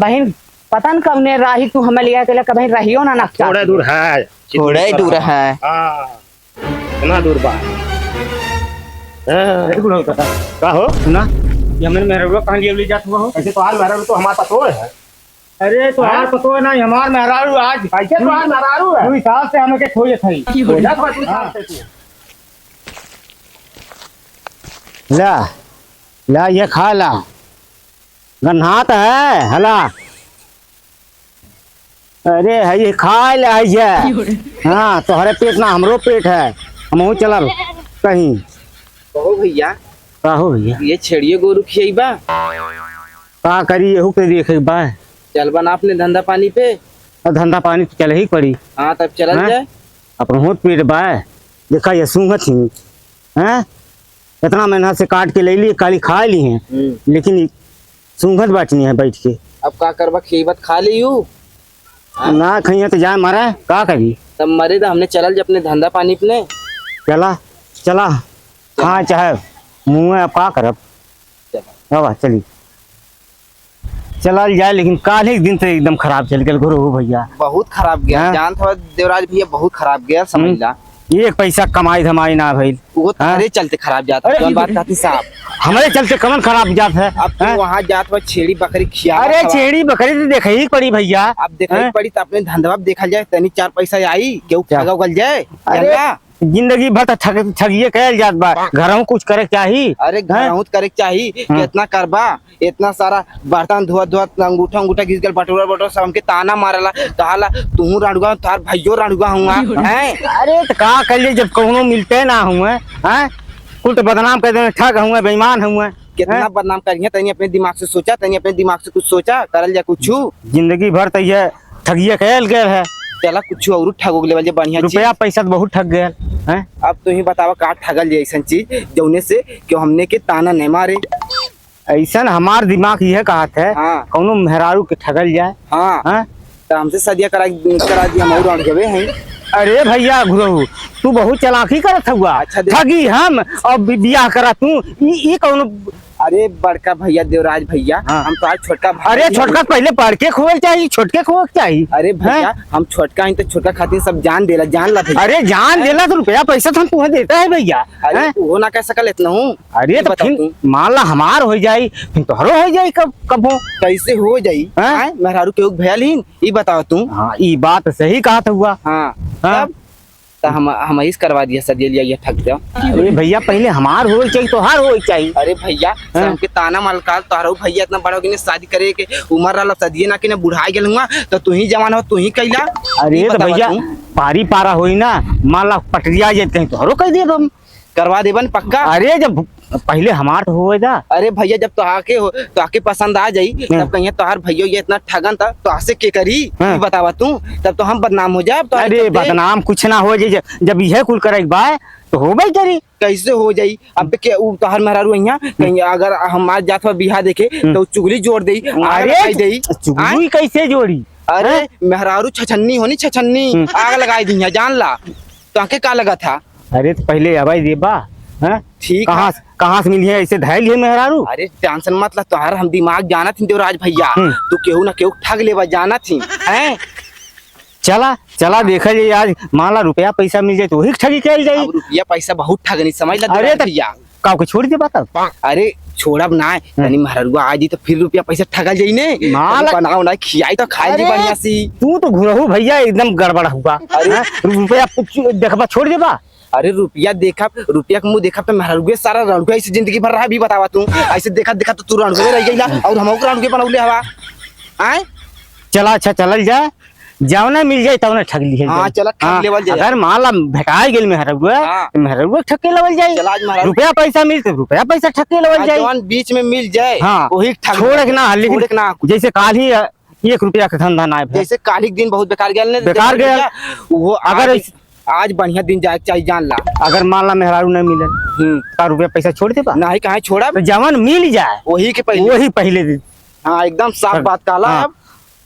बहन पता न कब ने राही तू हमें लिया के कभी रहियो ना नक्शा थोड़ा दूर है, थोड़ा ही दूर है। कितना दूर बा? का हो सुना ये हमने मेहरारू कहाँ ले जात हुआ हो? ऐसे तो हाल मेहरारू तो हमारा पतो है। अरे तो हार पतो है ना हमार मेहरारू आज कैसे तो हाल मेहरारू है? 2 साल से हमें के खोजे थई बोला तो 2 साल से तू। ला ला ये खा ला गन्हात है हला। अरे है ये खा ला ये। हाँ तोहरे पेट ना हमरो पेट है, हम चला कहीं। कहो भैया का हो भैया ये छेड़िए गोरु खियाइबा का करी यहू के देखे बा। चल बना अपने धंधा पानी पे। धंधा पानी तो चल ही पड़ी। हाँ तब चल हाँ? जाए। अपन होत पेट बा देखा ये सूंघत ही हैं इतना मेहनत से काट के ले लिए काली खा ली हैं लेकिन सूंघत बाटनी है बैठ के। अब का करबा खियाबत खा लियू ना खइया तो जाए मारा का करी। तब मरे तो हमने चलल जब अपने धंधा पानी पे। चला चला हाँ चाहे मुँह अब का करब हवा चली चल जाए लेकिन काल ही दिन से एकदम खराब चल गया गुरु भैया। बहुत खराब गया। हाँ? जान था देवराज भैया बहुत खराब गया समझ ला। एक पैसा कमाई धमाई ना भइल वो तारे चलते खराब जाता है बात कहती साहब। हमारे चलते कमन खराब जात है। अब तू वहाँ जात हुआ छेड़ी बकरी खिया। अरे छेड़ी बकरी तो देखे ही पड़ी भैया। अब देखा पड़ी तो अपने धंधा देखा जाए तनी 4 पैसा आई क्यों ठगा उगल जाए। अरे जिंदगी भर तो ठगिए कहल जात बा घरों कुछ करे चाहिए। अरे घरहुत करे चाहिए कितना करबा इतना सारा बर्तन धोत धोत अंगूठा घिस गल बटोरा सब हमके ताना मारला कहाला तू राणुगा तार भैयो राणुगा हुआ हैं। अरे तो का कर ले जब कौनो मिलते ना हुए हैं कुल तो बदनाम कर देने ठग हुए बेईमान हुए। कितना बदनाम करिए तनी अपने दिमाग से सोचा तनी अपने दिमाग से कुछ सोचा करल जा कुछ जिंदगी भर तो ये ठगिए कहल गए है। चला कुछ और ठगो ले वाले बढ़िया रुपया पैसा तो बहुत ठग गया है। अब तू ही बतावा का ठगल ऐसा चीज जौने से क्यों हमने के ताना नहीं मारे। ऐसा हमार दिमाग यह कहत है हाँ। कौनो मेहरारू के ठगल जाए। हाँ तो हमसे सदिया करा दिया हम और गए हैं। अरे भैया गुरु तू बहुत चालाकी करत हुआ। अच्छा ठगी हम और बियाह करा तू ये कौनो। अरे बड़का भैया देवराज भैया हाँ। हम तो आज छोटका अरे छोटका पहले पढ़ के खोल चाहिए छोटके खोल चाहिए। अरे भैया हम छोटका ही तो छोटका खातिर सब जान देला जान ला भैया। अरे जान देला तो रुपया पैसा तो हम तुम्हें देता है भैया। अरे वो ना कह सकल इतना हूँ। अरे तो फिर मान ला हमार हो जाई फिर तोहरो हो जाई कब हो कैसे हो जाई मेहरारू के भैया लीन ये बताओ तू। हाँ ये बात सही कहा था हुआ। हाँ तो हम इस करवा दिया सदिया लिया ये ठग दिया। अरे भैया पहले हमार हो चाहिए तोहार हो चाहिए। अरे भैया हमके ताना मलकाल तोहरो भैया इतना बड़ा कि शादी करे के उम्र रहा सदिये ना कि ना बुढ़ाई गेल हुआ तो तू ही जवान हो तू ही कैला। अरे तो भैया पारी पारा होई ना मान ला पटरिया जाते हैं तोहरो कह दे करवा देबन पक्का। अरे जब पहले हमार तो हो जा। अरे भैया जब तो आके पसंद आ जाई तब कहीं तोहार भैया ये इतना ठगन था तो आसे के करी बतावा तू तब तो हम बदनाम हो जाए। अरे बदनाम कुछ ना हो जाए जब यह कुल करे बाय तो हो भाई करी कैसे हो जाई। अब के तोहार मेहरारू यहाँ कहीं अगर हमारे जात बिहार देखे तो चुगली जोड़ दे। अरे चुगली कैसे जोड़ी। अरे मेहरारू छछन्नी होनी छछन्नी आग लगाई दी जान ला तो आके का लगा था। अरे तो पहले अबाई देबा ठीक कहाँ से मिली है ऐसे धैल है मेहरारू। अरे टेंशन मत ला तोहार हम दिमाग जाना थी देवराज भैया तू केहू ना केहू ठग लेवा जाना थी हैं। चला चला देखा जाए आज मान ला रुपया पैसा मिल जाए तो वही ठगी कहल जाए। रुपया पैसा बहुत ठगनी समझ ला। अरे भैया काऊ के छोड़ दे बात। अरे छोड़ब ना तनी मेहरारुआ आज तो फिर रुपया पैसा ठगल जाई ने बनाओ ना खियाई तो खाई जी बढ़िया सी। तू तो घुरहू भैया एकदम गड़बड़ हुआ। अरे रुपया देखबा छोड़ देबा। अरे रुपया देखा रुपया का मुंह देखा तो मेहरारुए सारा रणुआ ऐसी जिंदगी भर रहा भी बतावा तू ऐसे देखा देखा तो तू रणुए रह गईला और हम रणुए बनौले हवा आए। चला अच्छा चलल जाए जावना मिल जाए तवना ठग ली है। हां चला ठग लेवल जाए। अगर माला भेटाई गेल मेहरारुआ ठग के लेवल जाए रुपया पैसा मिलते रुपया पैसा ठग के लेवल जाए जवान बीच में मिल जाए वही ठग छोड़ के ना लेकिन जैसे काल ही 1 रुपया का धंधा ना जैसे काल ही दिन बहुत बेकार गेल ने बेकार गया वो अगर आज बढ़िया दिन जाए चाहिए जान ला। अगर मान ला मेहरारू नहीं मिले तो रुपया पैसा छोड़ दे नहीं कहाँ छोड़ा तो जवान मिल जाए वही के पहले वही पहले दिन। हाँ एकदम साफ बात काला। अब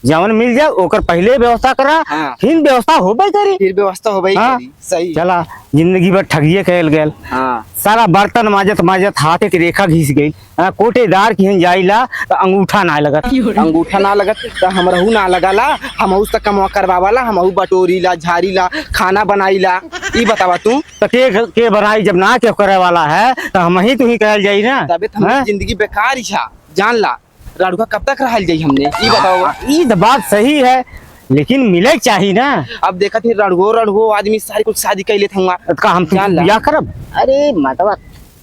जवन मिल जाए ओकर पहले व्यवस्था करा, हाँ। फिर व्यवस्था होबे करी। फिर व्यवस्था हो भाई हाँ। सही। चला जिंदगी भर ठगिए कैल गेल। हाँ सारा बर्तन माजत माजत हाथे के रेखा घिस गई। कोटेदार की जाइला तो अंगूठा ना लगत। अंगूठा ना लगत तो हमरहू ना लगाला, हमहू से कमवा करवावाला, हमहू बटोरीला झाड़ीला खाना बनाईला। ई बतावा तू तो के बनाई जब ना के करे वाला है तो हम ही तू ही कहल जाई ना। तबे तो हमारी जिंदगी बेकार ही छा, जान ला। राडुआ कब तक रहल जाई हमने, ई बताओ। ई तो बात सही है लेकिन मिले चाहिए ना। अब देखा थी रड़गो आदमी सारी कुछ शादी कर लेते होंगे। का हम जान ला। बियाह करब? अरे मतवा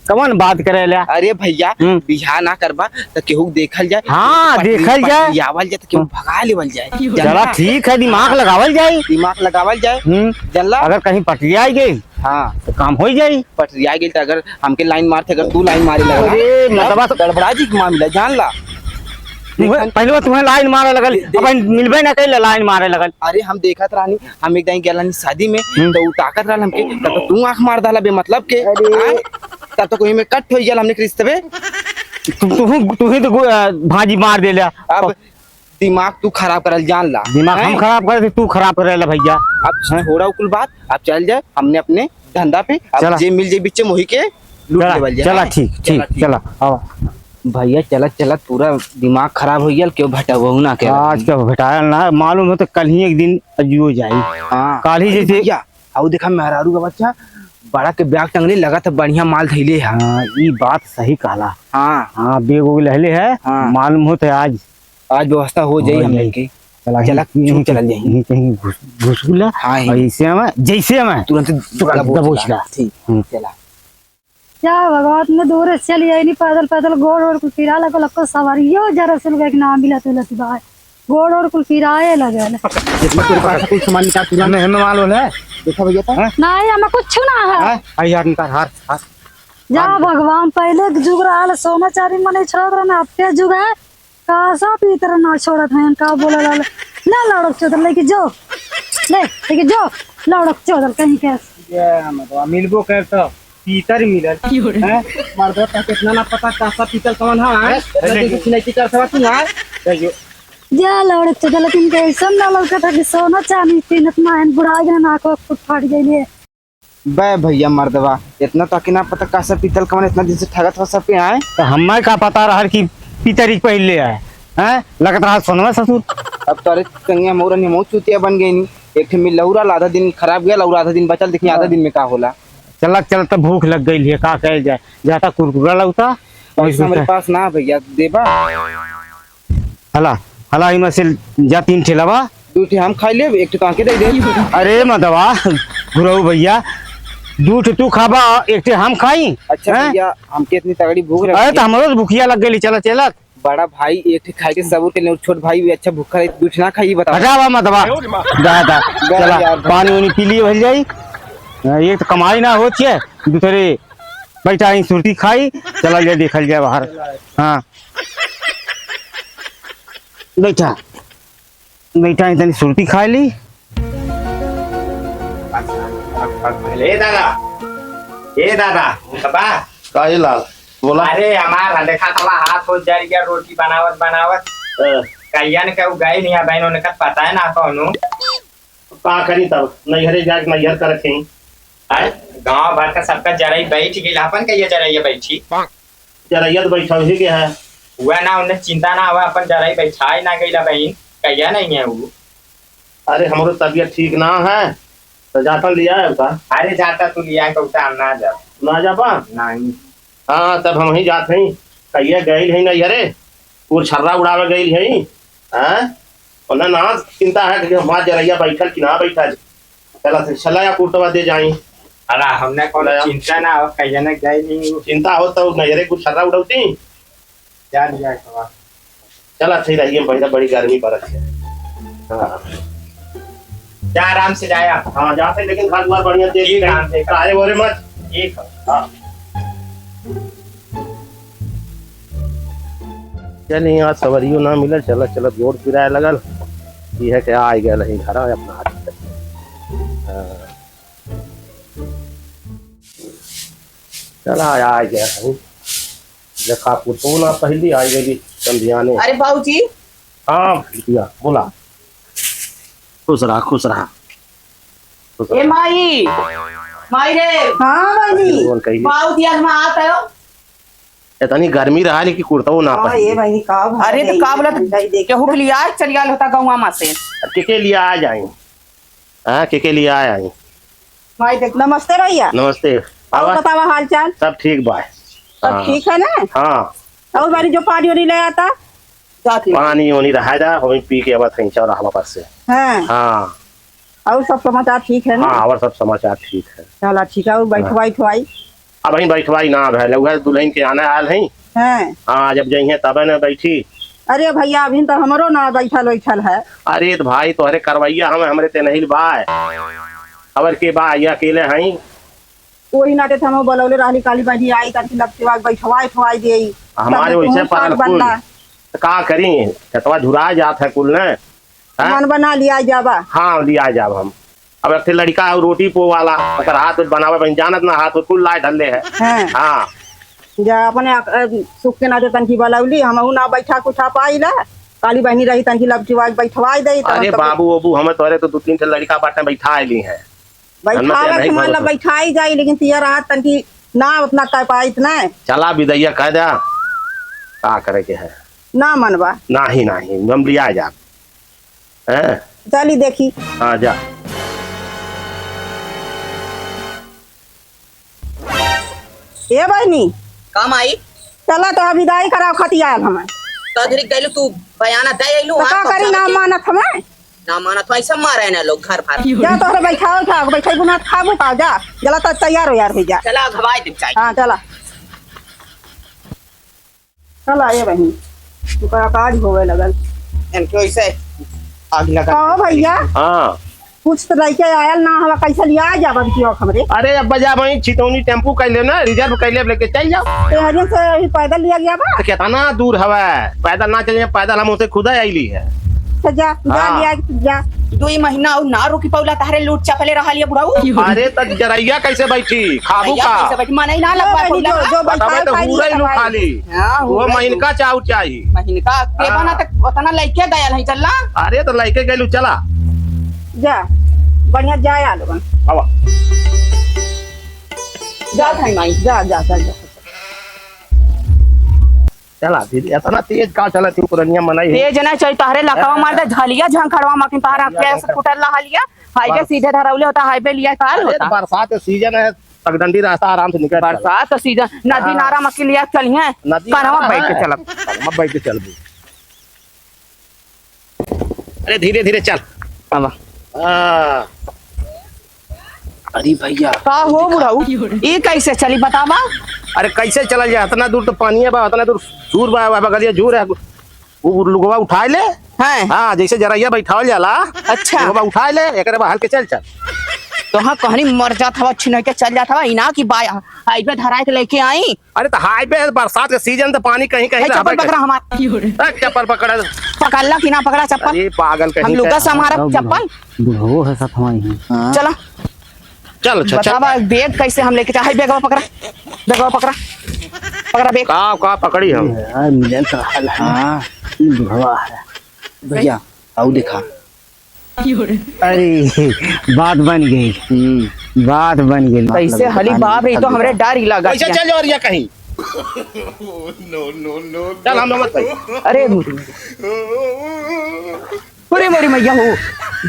कौन बात करे ला। अरे भैया बिहार ना करबा तो केहू देखल जाए। हाँ, देखल जाए। आवल जाए तो केहू भगा लेवल जाए। चला ठीक है, दिमाग लगावल जाए। दिमाग लगावल जाए। जानला अगर कहीं पटरिया गई हाँ तो काम हो जाई। पटरिया गेल तो अगर हमके लाइन मारते, अगर तू लाइन मारे लगा, अरे मतवा तो गड़बड़ा जी के मामला जान ला। पहले तुम्हें लाइन मारे लगल, अब मिलबे ना कैले लाइन मारे लगल। अरे हम देखत रहनी, हम एक दिन गेलानी शादी में तो उ ताकत रहल हमके, तब तो तू आंख मार डाला बेमतलब के। तब तो कोई में कट हो गेल हमने रिश्ते। तू ही तो भाजी मार देला। अब दिमाग तू खराब करल जान ला। दिमाग हम खराब करे तू खराब करेला भैया। अब छोड़ा कुल बात, अब चल जाए हमने अपने धंधा पे। चला। अब जे मिल जाए बिच्चे मोही के लूट लेवल जाए। चला ठीक ठीक चला आओ। भैया चलत चलत पूरा दिमाग खराब हो गया, क्यों भटकबहू ना के आज का भेटाया ना मालूम हो तो कल ही एक दिन अजियो जाई। हाँ काल ही जैसे भैया आओ देखा मेहरारू का बच्चा बड़ा के बैग टंगने लगा तो बढ़िया माल धैले है। हाँ ये बात सही कहला। हाँ हाँ बेग उग लहले है। हाँ। मालूम हो तो आज आज व्यवस्था हो जाई हमने की। चला चला यहीं चल जाए यहीं कहीं घुसुला। हाँ, और इसे में जैसे में तुरंत दबोचला। ठीक चला। क्या भगवान ने दूर से चली आई नहीं, पैदल पैदल गोड़ ओड़ कुल फिरा लगल को सवारियो जरा से लोग ना मिला तो लती बाय गोड़ ओड़ कुल फिराए लगल। जितना तेरे पास कुछ सामान निकाल तुरंत हमें हमें मालूम है। देखा भैया था। नहीं हमें कुछ ना है। आई यार निकाल हाथ हाथ। जा भगवान पहले के जुग रहा सोना चारी मने छोड़ रहा ना, अब के जुग है कासा पीतर ना छोड़त है का बोला ला ना लड़क चोदल लेके जो लेके जो लड़क चोदल कहीं के ये मतलब मिलबो कर तो पीतर मिलल हैं। मर्दो का कितना ना पता कासा पीतर कौन है। कुछ नहीं कर सकता तू यार। जा लड़क चोदल लेकिन कैसा ना लड़का था कि सोना चांदी तीनत ना है बुढ़ा गया ना को फुट फाट गई। बे भैया मर्दवा इतना तक ना पता कासा पीतल कौन इतना दिन से ठगत हो सब पे आए। तो हमें का पता रहा कि पितरी पहले आए हैं लगत रहा सोनवा ससुर। अब तारे कंगिया मोरा ने मुंह चुतिया बन गई नी। एक ठे मिल लौरा आधा दिन खराब गया, और आधा दिन बचल, देखिए आधा दिन में का होला। चलत चलत भूख लग गई है का कह जाए जाता कुरकुरा लगता। पैसा हमारे पास ना भैया देबा। हला हला इमे से जा 3 ठेलावा। 2 ठे हम खाई ले, 1 ठे काके दे दे। अरे मदवा गुरु भैया 2 ठे तू खाबा 1 ठे हम खाई। अच्छा भैया हमके इतनी तगड़ी भूख अरे लगी। तो हमरो भूखिया लग गई। चला चलत बड़ा भाई 1 ठे खाई के सबूर के लिए, छोट भाई भी अच्छा भूखा है, 2 ठे ना खाई बता। हटावा मदवा दादा चला यार। पानी वानी पी लिए भल जाई। एक तो कमाई ना होती है, दूसरे बैठा ही सुरती खाई। चला जाए देखल जाए बाहर। हाँ बैठा बैठा इतनी सुरती खा ली। ए दादा बाबा काहे लाल बोला। अरे हमार देखा थोड़ा हाथ हो जा गया रोटी बनावत बनावत। कहिया ने कहू गई नहीं बहनों ने कहा पता है ना कौनो का करी तब नैहरे जाके नैहर कर रखे। गांव भर का सबका जराई बैठ गई, अपन कहिए जराइया बैठी जरैयत बैठा ही के है। हुआ ना उन्हें चिंता ना हुआ, अपन जराई बैठाई ना गई बहन कहिया नहीं है वो। अरे हमरो तबीयत ठीक ना है तो जाता लिया है का। अरे जाता तू लिया कहता हम ना जा ना जापा। नहीं। हाँ तब हम ही जात हई कहिए गई है नैहरे पूर छर्रा उड़ावे गई है। हैं उन्हें ना चिंता है कि हमारा जरैया बैठल कि ना बैठल। चला से छला या कुटवा दे जाई। अरे हमने कौन चिंता ना हो कहिया ने गई नहीं चिंता हो तो नैहरे कुछ छर्रा उड़ौती। जा लिया कहवा। चला सही रहिए पहले बड़ी गर्मी पड़त है। हाँ जा आराम से जाया। हाँ जाते लेकिन घर द्वार बढ़िया ठीक है, देख ठीक है। काहे बोरे मत। ठीक है। हाँ चलिए यहाँ सवरियो ना मिलल। चल चल जोड़ फिराए लगल ये है कि आ गया नहीं घर अपना हाथ से। चला आ गया नहीं देखा पुतो ना पहली आ गई संध्या ने। अरे बाबूजी हाँ भैया बोला। खुश रहा खुश रहा ए माई माई रे हाँ बहनी बोल कहिए बाऊ दिया में आता हो। इतनी गर्मी रहा लेकिन कुर्ता ना हाँ, पहने ये बहनी का अरे तो का बोलत केहू के लिए आज चलिया होता गौवा में से। के लिए आ जाए हाँ के लिए आ जाए माई देख नमस्ते भैया। नमस्ते और आवा बतावा हाल चाल सब ठीक बा सब ठीक है ना। हाँ और बारी जो पानी वानी ले आता। जाती पानी वानी रहा जा हम पी के अब थी चौरा वापस से हाँ हाँ और सब समाचार ठीक है ना। हाँ और सब समाचार ठीक है चला ठीक है। और बैठवाई अब ही बैठवाई ना भैल उहे दुल्हन के आने आयल है हैं। हाँ जब जइहे तब न बैठी। अरे भैया अभी तो हमरो ना बैठल है। अरे तो भाई तोहरे करवैया हम हमरे ते नहीं बाय खबर के बा ये अकेले हैं वही नाटे थे हम बोलौले रहली काली बहनी आई तब लगते बैठवाई दे हमारे वैसे पड़ल कुल तो का करी खेतवा झुरा जात है कुल ने मन बना लिया जाबा। हाँ लिया जाब हम अब एक लड़का है रोटी पो वाला अगर हाथ बनावे बन जानत ना हाथ कुल लाए ढल्ले है हैं। हाँ जा अपने सुख के नाते तनकी बोलौली हम ना बैठा कुछा पाई ला काली बहनी रही तनकी लगवा बैठवाई दे। अरे बाबू बाबू हमें तोरे तो 2-3 लड़का बाटे बैठा ली है बैठावे मान ला बैठाई जाई लेकिन तिया रात तनकी ना उतना कर पाई इतना चला विदैया कह दे का करे के है ना मनवा नहीं हम लिया जा हैं चली देखी। हाँ जा ए बहनी काम आई चला तो विदाई कराओ खतिया हमें तो धरी गइलू तू बयाना दे आइलू तो का करी ना मानत हमें ना माना तो ऐसा मारे ना लोग घर पर जा तोहरे बैठाओ था बैठे गुना खाबू का जा जला तो तैयार हो यार भैया। चला घबाई दे चाहिए। हाँ चला चला ये बहनी तू का काज होवे लगल इनके ऐसे आग लगा कहो भैया हाँ कुछ तो लड़के आयल ना हवा कैसे लिया जा बबियो हमरे अरे अब बजा भाई छितौनी टेम्पू कैले ना रिजर्व कैले लेके चल जाओ ते हरियन से ही पैदल लिया गया बा। तो कितना दूर हवा पैदल ना चलिए पैदल हम उसे खुदा आईली है तो जा हाँ। लिया जा 2 महीना और ना रुकी पौला तारे लूट चपले रहा लिया बुढ़ाऊ अरे तक जरैया कैसे बैठी खाबू भैया का कैसे बैठ माने ना लगवा बहनी, पौला जो बतावे तो बैठाओ पूरा ही नु खाली हां वो महीन का चाउ चाहिए महीने का के हाँ। बना तक उतना लइके गया नहीं चलना अरे तो लइके गेलू चला जा बढ़िया जाया लोगन हवा जा थाई माई जा जा जा चला दीदी इतना तेज का चला तू पुरनिया मनाई है तेज ना चल तारे लकावा मार दे झलिया झंखड़वा मकिन तारा कैसे फुटर ला लिया हाईवे सीधे धरौले होता हाईवे लिया काल अरे होता बरसात सीजन है पगडंडी रास्ता आराम से निकल बरसात तो सीजन नदी नारा मक्की लिया चलिए कनवा बैठ के चलब मत बैठ के चल अरे धीरे धीरे चल अब हाँ। अरे भैया का हो बुढ़ाऊ ये कैसे चली बतावा अरे कैसे चला जाए इतना दूर तो पानी है बा इतना दूर झूर बा बगलिया झूर है वो लुगवा उठा ले हैं हाँ जैसे जरैया बैठावल जाला अच्छा लुगवा उठा ले एकरे बा हल्के चल तो हाँ कहनी मर जात हवा छिन के चल जात हवा इना की बाय हाईवे धराए के लेके आई अरे तो हाईवे बरसात के सीजन तो पानी कहीं कहीं चप्पल पकड़ा हमार चप्पल पकड़ा पकड़ला कि ना पकड़ा चप्पल अरे पागल हम कहीं लोग हमारा चप्पल बुढ़ो है सब हमारी चला चल चल बतावा बैग कैसे हम लेके चाहे बैगवा पकड़ा पकड़ा बैग का पकड़ी हम यार मिलन तो हाल हाँ बुढ़वा है भैया आओ देखा अरे बात बन गई बात बन गई कैसे हली बाप रे तो हमरे डर ही लगा कैसे चल जाओ कहीं चल हम मत अरे पूरी मोरी मैया हो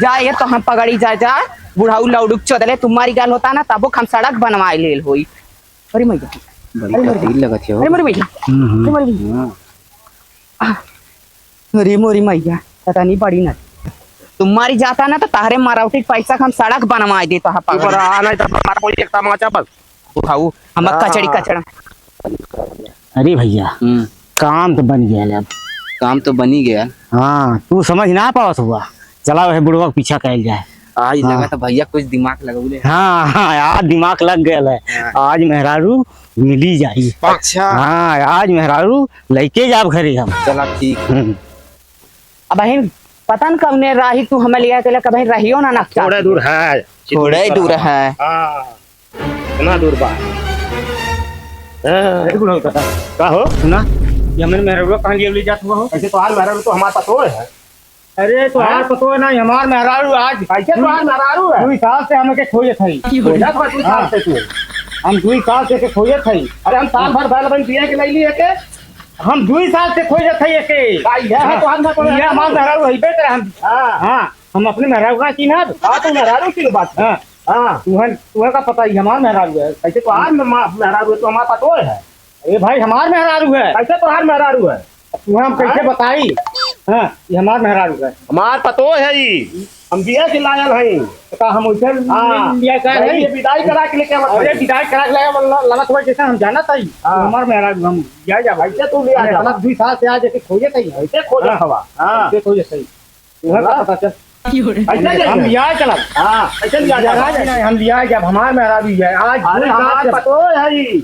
जाए तो हम पगड़ी जा बुढ़ाऊ लौडुक चोदले तुम्हारी गाल होता ना तबो हम सड़क बनवाए लेल होई अरे मैया अरे मोरी मैया अरे मोरी मैया पता नहीं बड़ी ना तुम्हारी जाता ना तो तारे मारावटी पैसा हम सड़क बनवाए दे तो ऊपर आ नहीं तो मार कोई एक तमाचा बस बुढ़ाऊ हम कचड़ी कचड़ा अरे भैया काम तो बन गया अब काम तो बन ही गया। हाँ तू समझ ना पावत हुआ चला वह बुढ़वा के पीछा कैल जाए आज लगा था भैया कुछ दिमाग लगौले। हाँ हाँ आज दिमाग लग गया है आज मेहरारू मिली जाई अच्छा हाँ आज मेहरारू लेके जाब घरे हम चला ठीक। अब बहन पता न कब ने राही तू हमें लिया के कभी रहियो ना थोड़ा दूर है थोड़ा ही दूर है। हाँ कितना दूर बा का हो सुना ये हमने मेहरारू कहाँ ले जात हुआ हो ऐसे तो हाल मेरा तो हमारे पास हो है अरे तो यार पतो है ना हमार मेहरारू आज कैसे तुम्हार मेहरारू है 2 साल से हमें के खोजे थई बोला तो 2 साल से तू हम 2 साल से के खोजे थई अरे हम साल भर बैल बन पिए के ले लिए के हम 2 साल से खोजे थई के यह है तो हम ये हमार मेहरारू है बेटर हम हां हां हम अपने मेहरारू का चिन्हत हां तो मेहरारू की बात हां हां तुम्हें का पता ही हमार मेहरारू है कैसे तो आज मेहरारू तो हमारा पतो है अरे भाई हमार मेहरारू है कैसे तो आज मेहरारू है तुम्हें हम कैसे बताई हाँ ये हमार मेहरारू है हमार पतो है ई हम बिया के लायल हई तो हम उसे हां लिया कर नहीं ये विदाई करा के लेके अरे मत विदाई करा लगा लगा तो जैसे हम जाना था हमार मेहरारू हम जा जा भाई कैसे तू लिया जा मतलब 2 साल से आज के खोजे थई कैसे खोज हवा हां के खोजे थई तुम्हें का पता चल कैसे हम लिया चला हां कैसे लिया जा हम लिया जब हमार मेहरारू है आज अरे 2 साल हमार से पतो है ई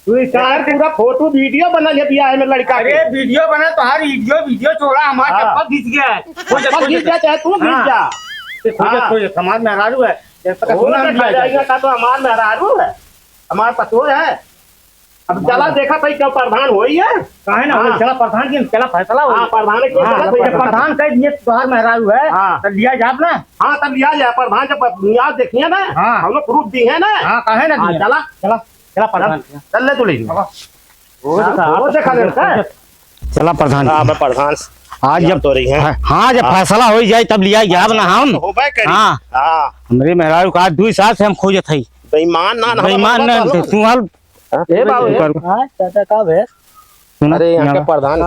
तू कार पूरा फोटो वीडियो बनल है बियाह में लड़का अरे के वीडियो बना तो हर वीडियो छोड़ा हमारा हाँ। चप्पल घिस गया है चप्पल घिस जा चाहे तू घिस जा हाँ। खोजे हमार मेहरारू है ये पता वो सुना देखा जाएगा का तो हमार मेहरारू है हमार पतो है अब चला देखा भाई क्यों प्रधान होई है काहे ना हाँ। चला प्रधान की चला फैसला हो हां प्रधान के हाँ, चला जब प्रधान कह दिए तुम्हार मेहरारू है हाँ। तो लिया जाब ना हां तब लिया जाए प्रधान जब बुनियाद देखिए ना हाँ। हम लोग प्रूफ दी है ना हाँ काहे ना हाँ, दिए? चला चला चला प्रधान चल ले तू ले वो देखा लड़का है चला प्रधान हां मैं प्रधान आज जब तो रही है हाँ जब फैसला हो जाए तब लिया जाब ना हम हो भाई करी हाँ। हां हमारे मेहरारू का 2 साल से हम खोजे थे बेईमान ना बेईमान ना तू हाल ए बाबू हाँ चाचा कब है अरे यहाँ के प्रधान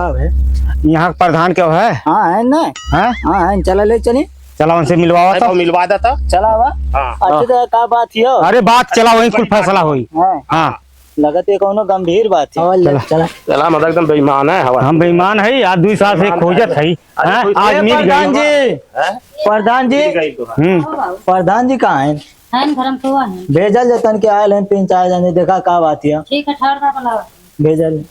यहाँ का प्रधान क्या है हाँ है ना हैं? हाँ है चला ले चली चला उनसे मिलवाओ तो मिलवा देता चला हुआ हाँ अच्छी तरह का बात हियो अरे बात चला वही कुल फैसला हुई हाँ हाँ लगते कोनो गंभीर बात है चला चला मतलब एकदम बेईमान है हवा हम बेईमान है आज 2 साल से खोजत है आज मिल प्रधान गई जी प्रधान जी प्रधान जी कहाँ है है घर में तो है भेजल जतन के आयल हैं 3-4 जने देखा का बात है ठीक है ठहर बुलाओ भेजल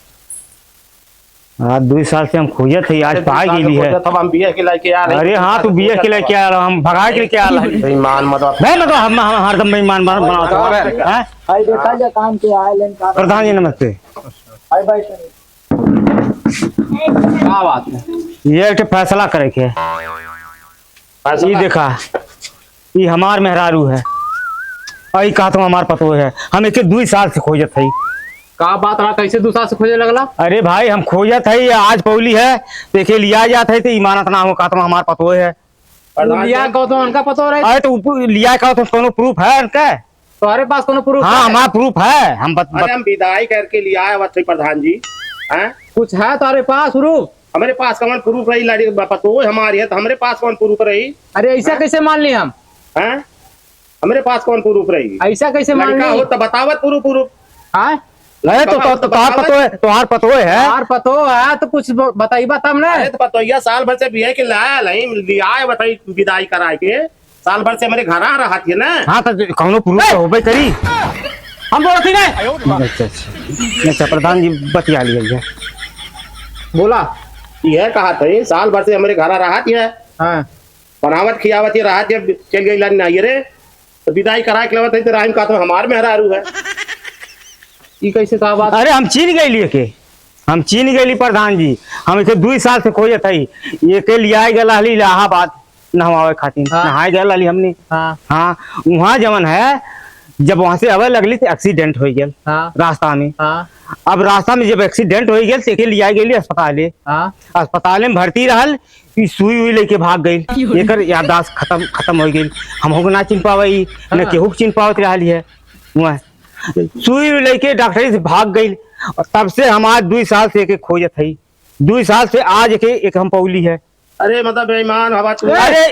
आज 2 साल से हम खोजत है आज पाई गेली है तब हम बिया के लेके आ रहे अरे हाँ तू बीए के लेके आ रहा हम भगा के लेके आ रहा है बेईमान मतलब नहीं मतलब हम हरदम बेईमान बनाता हैं आई देखा जा काम के आयल हैं का प्रधान जी नमस्ते आई बैठ क्या बात है ये एक फैसला करे के ये देखा ये हमार मेहरारू है आई कहा तुम हमार पतो है हम एक 2 साल से खोजत है का बात रहा कैसे 2 साल से खोजे लगला अरे भाई हम खोजत है आज पौली है देखे लिया जात है तो ईमानत ना हो कहा तुम हमार पतो है लिया कहो तो उनका पता हो रहा है अरे तो लिया कहा तो कोनो प्रूफ है उनका तुम्हारे पास कोनो प्रूफ हाँ हमारा प्रूफ है हम अरे हम विदाई करके लिया है वत्स प्रधान जी हैं कुछ है तुम्हारे पास प्रूफ हमारे पास कौन प्रूफ रही लड़ी पतो हमारी है तो हमारे पास कौन प्रूफ रही अरे ऐसा कैसे मान ली हम हैं हमारे पास कौन प्रूफ रही ऐसा कैसे मान लड़का ली हो तो बतावत प्रूफ हाँ नहीं तो तुहार पतो है तुहार पतो है यार पतो है तो कुछ बताइबा तब ना अरे तो पतोइया साल भर से बिया के लाया नहीं लिया है बताई विदाई करा के साल भर से हमारे घर आ रहा थी ना हाँ तो कोनो प्रूफ तो होबे करी हम बोलती नहीं अच्छा प्रधान जी बतिया लिया बोला यह कहा था साल भर से हमारे घर आ रहा थी हाँ बनावट खियावत रहा जब चल गई लाइन नहीं रे तो विदाई करा के लवत तो राम का तो हमार में हरारू है ये कैसे कहा बात अरे हम चीन गई लिए के हम चीन गई प्रधान जी हम इसे 2 साल से खोजे थे ये के लिया गला इलाहाबाद नहवावे खातिर हाँ। नहाए गल हमने हाँ हाँ वहाँ जवन है जब वहाँ से अवे लगली तो एक्सीडेंट हो गया हाँ रास्ता में हाँ अब रास्ता में जब एक्सीडेंट हो गया तो लिया गई अस्पताले हाँ अस्पताल में भर्ती रहल ई सुई हुई लेके भाग गई एकर याददाश्त खत्म हो गई हम ना चिन्ह पावई न केहू चिन्ह पावत रही है वहाँ सुई लेके डॉक्टरी से भाग गई और तब से हम आज 2 साल से एक खोजत है 2 साल से आज एक हम पौली है अरे मतलब बेईमान हवा तू अरे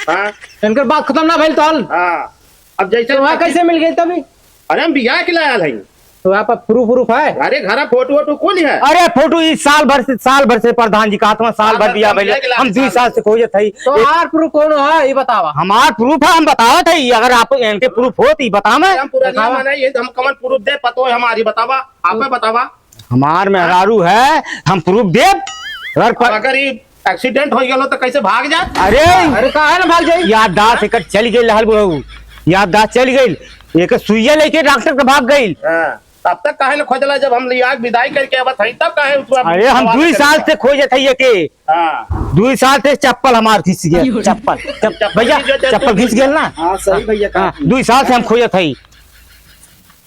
हाँ इनकर बात खत्म ना भइल तो हल हाँ अब जैसे तो वहाँ कैसे मिल गई तभी अरे हम बिया के लाया है तो वहाँ पर प्रूफ है अरे घर फोटो वोटो कौन है अरे फोटो इस साल भर से प्रधान जी कहा साल भर दिया भैया हम 2 साल से खोजत है तो यार प्रूफ कौन है ये बतावा हमार प्रूफ है हम बतावत है अगर आप इनके प्रूफ हो तो बतावे हम पुरानिया माने ये हम कमन प्रूफ दे पतो है हमारी बतावा आपे बतावा हमार मेहरारू है हम प्रूफ दे अगर ये एक्सीडेंट हो गया तो कैसे भाग जात अरे अरे कहा है ना भाग जाई याददाश्त चल गई लहल बहू याददाश्त चल गई एक सुइया लेके डॉक्टर के भाग गई हाँ तब तक काहे न खोजला जब हम लिया विदाई करके अब थई तब काहे अरे हम 2 साल से खोजे थे ये के हां 2 साल से चप्पल हमार घिस गया चप्पल भैया चप्पल घिस गेल ना हाँ सही भैया हाँ 2 साल से हम खोजे थे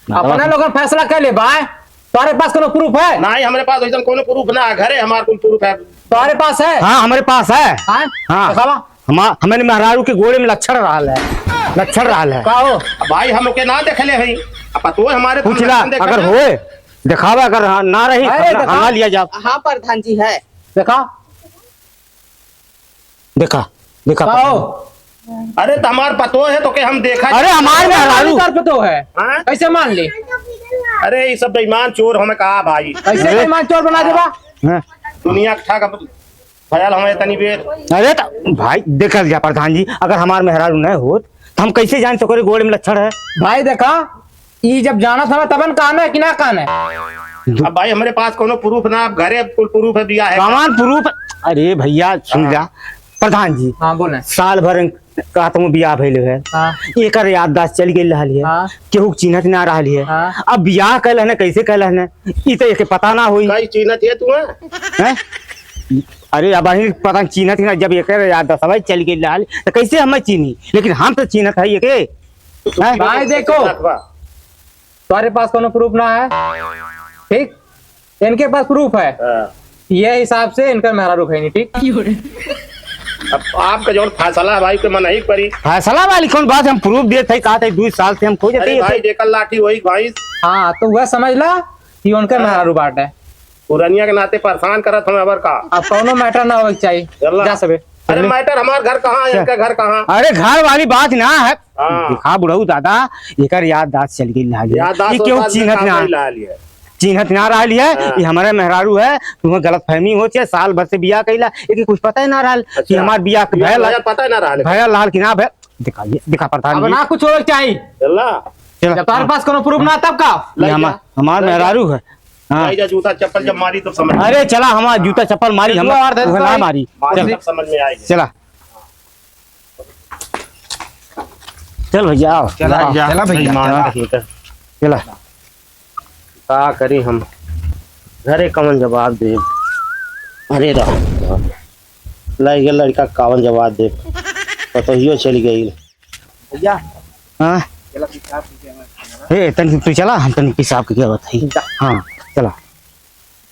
अपना लोगन फैसला कर ले भाई, तुम्हारे पास कोनो प्रूफ है? नहीं हमारे पास ऐसा कोनो प्रूफ ना घरे हमार कोई प्रूफ है। तुम्हारे पास है? हाँ हमारे पास है। हाँ हाँ दिखावा। हमारे मेहरारू के गोड़े में लक्षण रहा है का हो भाई हम के ना देखले हई अब तो हमारे पूछला अगर होए दिखावा, अगर हाँ ना रही हाँ लिया जाओ। हाँ प्रधान जी है। देखा देखा का हो? अरे तो हमार पतो है तो के हम देखा। अरे हमारे मेहरारू पतो है हाँ? कैसे मान ली? अरे ये सब बेईमान चोर हमें कहा भाई कैसे बेईमान चोर बना देबा? हाँ। दुनिया का ठग भयल हमें तनी बेर। अरे तो भाई देखल जा प्रधान जी, अगर हमारे मेहरारू न हो तो हम कैसे जान सको गोड़े में लक्षण है? भाई देखा ये जब जाना था तबन कान है कि ना कान है? अब भाई हमारे पास कोनो प्रूफ ना, अब घरे प्रूफ है दिया है। सामान प्रूफ। अरे भैया सुन जा प्रधान जी, हाँ बोले। साल भर का तुम बियाह भइले है, हाँ एकर याददाश्त चल गेल रहल है, हाँ। केहू चिन्हत ना रहल है। हाँ। अब बियाह कैल है कैसे कैल है ई तो एके पता ना होई कई चिन्हत है तू हैं? अरे अब ही पता चिन्हत ना, जब एकर याददाश्त भाई चल गेल रहल तो कैसे हम चिन्ही, लेकिन हम तो चिन्हत है एके हैं? भाई देखो तुम्हारे पास कोनो प्रूफ ना है, ठीक, इनके पास प्रूफ है, ये हिसाब से इनका मेहरारू है नहीं, ठीक। अब आपका जो फैसला है भाई को मन नहीं करी। फैसला वाली कौन बात, हम प्रूफ देते हैं, कहा था 2 साल से हम खोजे अरे भाई थे। जेकर लाठी वही भाई हाँ तो वह समझ ला कि उनका मेहरारू बाट है। पुरानिया के नाते परेशान करत हमें अबर का। अब कोनो मैटर ना हो चाहिए चला। जा सबे। अरे मैटर हमार घर कहाँ है, इनका घर कहाँ? अरे घर वाली बात ना है, हाँ। दिखा बुढ़ऊ दादा एकर याददाश्त चल गई ना, ये क्यों चिन्हत ना चिन्हत ना रहा है। ये हमारे मेहरारू है, तुम्हें गलत फहमी होती है, साल भर से बियाह कैला एक कुछ पता ही ना रहा कि हमार बियाह पता है ना रहा भैया लाल की ना भै दिखाइए, दिखा प्रधान अब जी। ना कुछ और चाहिए, चला जब तुम्हारे पास कोनो प्रूफ ना तब का ये हमार मेहरारू है। हाँ भाई जूता चप्पल जब मारी तो समझ अरे चला हमारा जूता चप्पल मारी, हम ना मारी, तब समझ में आएगी। चला चल भैया आओ, चला भैया चला का करी हम घरे कमन जवाब दे। अरे लाई गया लड़का कावन जवाब दे, पतोहियो चली गई। भैया हाँ ए तन तू चला, हम तन पेशाब के क्या बताई। हाँ चला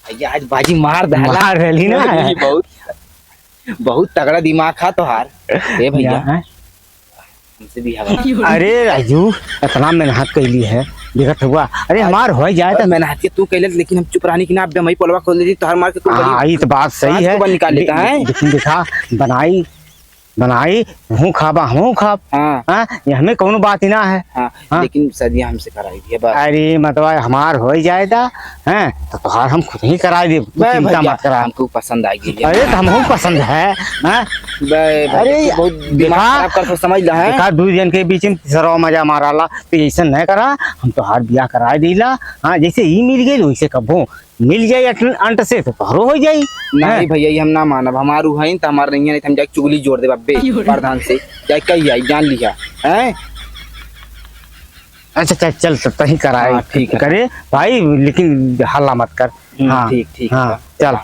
भैया आज बाजी मार दहला। मार रही ना बहुत तगड़ा दिमाग था तोहार। ए भैया हैं? हमसे भी हवा। अरे राजू इतना मेहनत कैली है, देखत हुआ। अरे हमार हो जाए तो मैंने हाथ के तू कैले, लेकिन हम चुप रहने की ना, अब मई पोलवा खोल देती तो हर मार के तू हाँ ये तो बात सही है, निकाल लेता है। लेकिन देखा बनाई हूँ खाबा हूँ खाब। हाँ हाँ ये हमें कौन बात ही ना है। हाँ हाँ। लेकिन सदिया हमसे कराई दी है बस। अरे मतलब हमार हो जाएगा हैं तो तुहार हम खुद ही करा दे, चिंता भैया मत करा। हमको पसंद आई गई। अरे तो हमको पसंद है। हैं? अरे बहुत दिमाग खराब कर तो समझ ला है। देखा 2 जन के बीच में तीसरा मजा माराला तो ऐसा नहीं करा, हम तो हार बियाह करा देला। हाँ जैसे ही मिल गई वैसे कबो मिल जाए अंट से तो तोहरो हो जाई। नहीं भैया ये हम ना मानब, हमारू है तो हमार नहीं है, हम जाके चुगली जोड़ दे बब्बे प्रधान से जाके कही आई जान लिया हैं। अच्छा चल तो ही कराए। हाँ, ठीक है। करे भाई, लेकिन हल्ला मत कर। हाँ ठीक हाँ चल।